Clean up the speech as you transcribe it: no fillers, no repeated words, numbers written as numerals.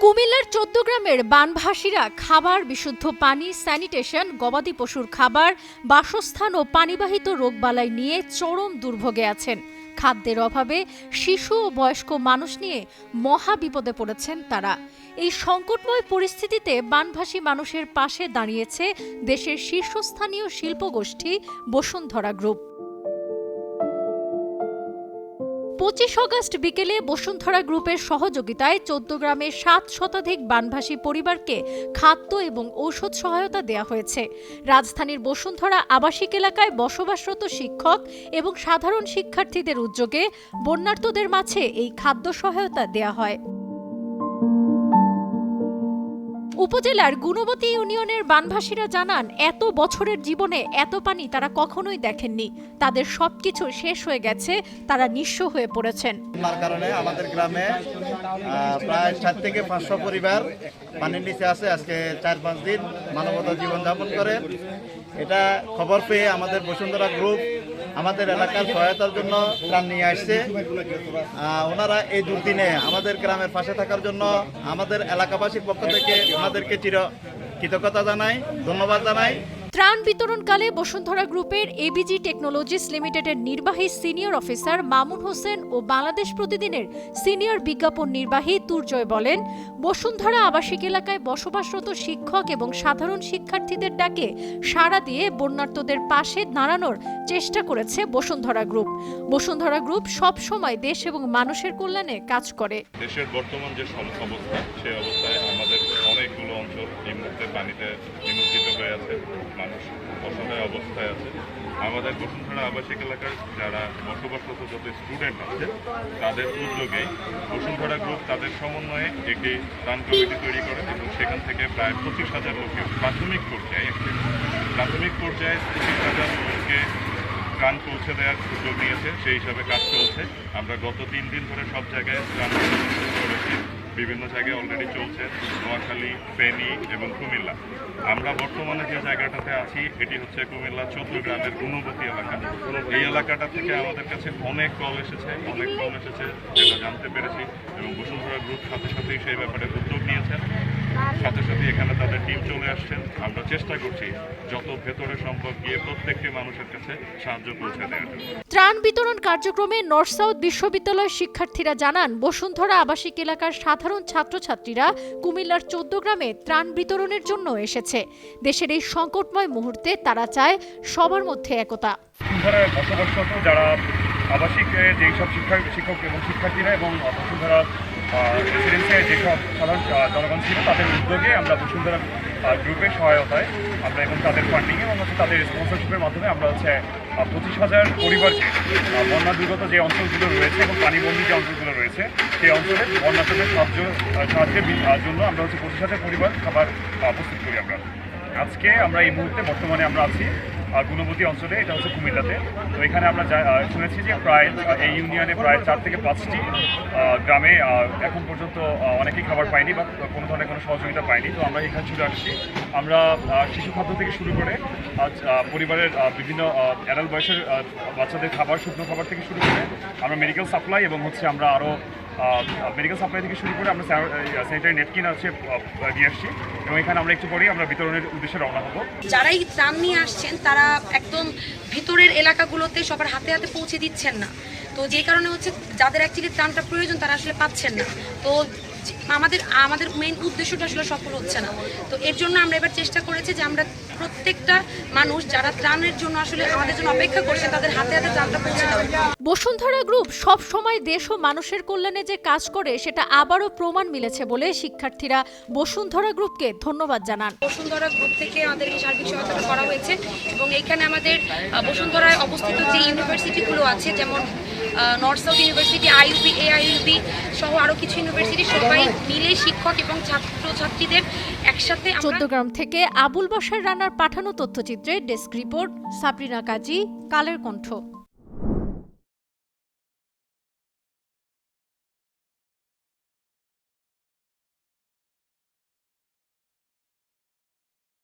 কুমিল্লার ১৪ গ্রামের বানভাসীরা খাবার, বিশুদ্ধ পানি, স্যানিটেশন, গবাদি পশুর খাবার, বাসস্থান ও পানিবাহিত রোগবালাই নিয়ে চরম দুর্ভোগে আছেন। খাদ্যের অভাবে শিশু ও বয়স্ক মানুষ নিয়ে মহা বিপদে পড়েছেন তারা। এই সংকটময় পরিস্থিতিতে বানভাসী মানুষের পাশে দাঁড়িয়েছে দেশের শীর্ষস্থানীয় শিল্পগোষ্ঠী বসুন্ধরা গ্রুপ। ২৫ আগস্ট বিকেলে বসুন্ধরা গ্রুপের সহযোগিতায় ১৪ গ্রামের ৭ শতাধিক বানভাসী পরিবারকে খাদ্য এবং ঔষধ সহায়তা দেয়া হয়েছে। রাজধানীর বসুন্ধরা আবাসিক এলাকায় বসবাসরত শিক্ষক এবং সাধারণ শিক্ষার্থীদের উদ্যোগে বন্যার্তদের মাঝে এই খাদ্য সহায়তা দেয়া হয়। উপজেলার গুণবতী ইউনিয়নের বানভাসীরা জানান, এত বছরের জীবনে এত পানি তারা কখনোই দেখেননি। তাদের সবকিছু শেষ হয়ে গেছে, তারা নিঃস্ব হয়ে পড়েছেন। বন্যার কারণে আমাদের গ্রামে প্রায় ৭ থেকে ৫০০ পরিবার পানির নিচে আছে। আজকে ৪-৫ দিন মানবতা জীবনযাপন করে। এটা খবর পেয়ে আমাদের বসুন্ধরা গ্রুপ আমাদের এলাকার সহায়তার জন্য ত্রাণ নিয়ে আসছে। ওনারা এই দুর্দিনে আমাদের গ্রামের পাশে থাকার জন্য আমাদের এলাকাবাসীর পক্ষ থেকে ওনাদেরকে কৃতজ্ঞতা জানাই, ধন্যবাদ জানাই। ত্রাণ বিতরণকালে বসুন্ধরা গ্রুপের এবিজি টেকনোলজিস লিমিটেডের নির্বাহী সিনিয়র অফিসার মামুন হোসেন ও বাংলাদেশ প্রতিদিনের সিনিয়র বিজ্ঞাপন নির্বাহী তুর্জয় বলেন, বসুন্ধরা আবাসিক এলাকায় বসবাসরত শিক্ষক এবং সাধারণ শিক্ষার্থীদের ডাকে সাড়া দিয়ে বন্যার্তদের পাশে দাঁড়ানোর চেষ্টা করেছে বসুন্ধরা গ্রুপ। বসুন্ধরা গ্রুপ সব সময় দেশ এবং মানুষের কল্যাণে কাজ করে। দেশের বর্তমান যে অবস্থা, সেই অবস্থায় আমাদের অনেকগুলো অঞ্চল এই মুহূর্তে পানিতে নিমজ্জিত হয়ে আছে, মানুষ অসহায় অবস্থায় আছে। আমাদের বসুন্ধরা আবাসিক এলাকার যারা বসবাসরত যত স্টুডেন্ট আছে তাদের উদ্যোগে বসুন্ধরা গ্রুপ তাদের সমন্বয়ে একটি ত্রাণ কমিটি তৈরি করে এবং সেখান থেকে প্রায় ২৫,০০০ লোককে প্রাথমিক পর্যায়ে ২৫,০০০ লোককে ত্রাণ পৌঁছে দেওয়ার সুযোগ নিয়েছে। সেই হিসাবে কাজ চলছে। আমরা গত ৩ দিন ধরে সব জায়গায় ত্রাণ করেছি, বিভিন্ন জায়গায় অলরেডি চলছে, নোয়াখালী, ফেনী এবং কুমিল্লা। আমরা বর্তমানে যে জায়গাটাতে আছি এটি হচ্ছে কুমিল্লা ১৪ গ্রামের গুণবতী এলাকা। এই এলাকাটা থেকে আমাদের কাছে অনেক কল এসেছে, অনেক ফোন এসেছে, যেটা জানতে পেরেছি এবং বসুন্ধরা গ্রুপ সাথে সাথেই সেই ব্যাপারে উদ্যোগ নিয়েছেন। সাথে সাথে এখানে তাদের টিম চলে আসছেন। আমরা চেষ্টা করছি যত ভেতরে সম্ভব গিয়ে প্রত্যেকটি মানুষের কাছে সাহায্য পৌঁছে দেওয়ার জন্য। ত্রাণ বিতরণ কার্যক্রমে নর্থ সাউথ বিশ্ববিদ্যালয়ের শিক্ষার্থীরা জানান, বসুন্ধরা আবাসিক এলাকার সাধারণ ছাত্রছাত্রীরা কুমিল্লার ১৪ গ্রামে ত্রাণ বিতরণের জন্য এসেছে। দেশের এই সংকটময় মুহূর্তে তারা চায় সবার মধ্যে একতা। বসুন্ধরায় বসবাসরত যারা আবাসিক যেসব শিক্ষক এবং শিক্ষার্থীরা এবং বসুন্ধরা রেসিডেন্সে যেসব সাধারণ জনগণ ছিল তাদের উদ্যোগে আমরা বসুন্ধরা গ্রুপের সহায়তায় আমরা এবং তাদের ফান্ডিং এবং তাদের স্পন্সরশিপের মাধ্যমে আমরা ২৫,০০০ পরিবারকে বন্যা দুর্গত যে অঞ্চলগুলো রয়েছে এবং পানিবন্দী যে অঞ্চলগুলো রয়েছে সেই অঞ্চলে বন্যার্তদের সাহায্যের জন্য আমরা ২৫,০০০ পরিবার খাবার প্রস্তুত করি। আজকে আমরা এই মুহূর্তে বর্তমানে আমরা আছি গুণবতী অঞ্চলে, এটা হচ্ছে কুমিল্লাতে। তো এখানে আমরা শুনেছি যে প্রায় এই ইউনিয়নে প্রায় ৪ থেকে ৫টি গ্রামে এখন পর্যন্ত অনেকেই খাবার পায়নি বা কোনো ধরনের কোনো সহযোগিতা পায়নি। তো আমরা এখানে চলে আসছি। আমরা শিশু খাদ্য থেকে শুরু করে পরিবারের বিভিন্ন অ্যাডাল্ট বয়সের বাচ্চাদের খাবার, শুকনো খাবার থেকে শুরু করে আমরা মেডিকেল সাপ্লাই এবং আমরা আরও মেডিকেল সাপ্লাই থেকে শুরু করে আমরা স্যানিটারি নেপকিন দিয়ে আসছি এবং এখানে আমরা একটু পরেই আমরা বিতরণের উদ্দেশ্যে রওনা হব। যারাই ত্রাণ নিয়ে আসছেন তারা একদম ভিতরের এলাকাগুলোতে সবার হাতে হাতে পৌঁছে দিচ্ছেন না। তো যে কারণে হচ্ছে যাদের অ্যাকচুয়ালি ত্রাণটা প্রয়োজন তারা আসলে পাচ্ছেন না। তো আমাদের মেইন উদ্দেশ্যটা আসলে সফল হচ্ছে না। তো এর জন্য আমরা এবার চেষ্টা করেছি যে আমরা প্রত্যেকটা মানুষ যারা ত্রাণের জন্য আসলে আমাদের জন্য অপেক্ষা করছে তাদের হাতে হাতে ত্রাণটা পৌঁছে দেওয়া। বসুন্ধরা গ্রুপ সব সময় দেশ ও মানুষের কল্যাণে যে কাজ করে সেটা আবারও প্রমাণ মিলেছে বলে শিক্ষার্থীরা বসুন্ধরা গ্রুপকে ধন্যবাদ জানান। বসুন্ধরা গ্রুপ থেকে আমাদের এই সার্বিক সহায়তা করা হয়েছে এবং এখানে আমাদের বসুন্ধরায় অবস্থিত যে ইউনিভার্সিটিগুলো আছে, যেমন north south university, IUB, AIUB সহ আরও কিছু ইউনিভার্সিটি, সবাই মিলে শিক্ষক এবং ছাত্রছাত্রীদের একসাথে। ১৪ গ্রাম থেকে আবুল বাশার রানার পাঠানো তথ্যচিত্রে ডেস্ক রিপোর্ট, সাবরিনা কাজী, কালের কণ্ঠ।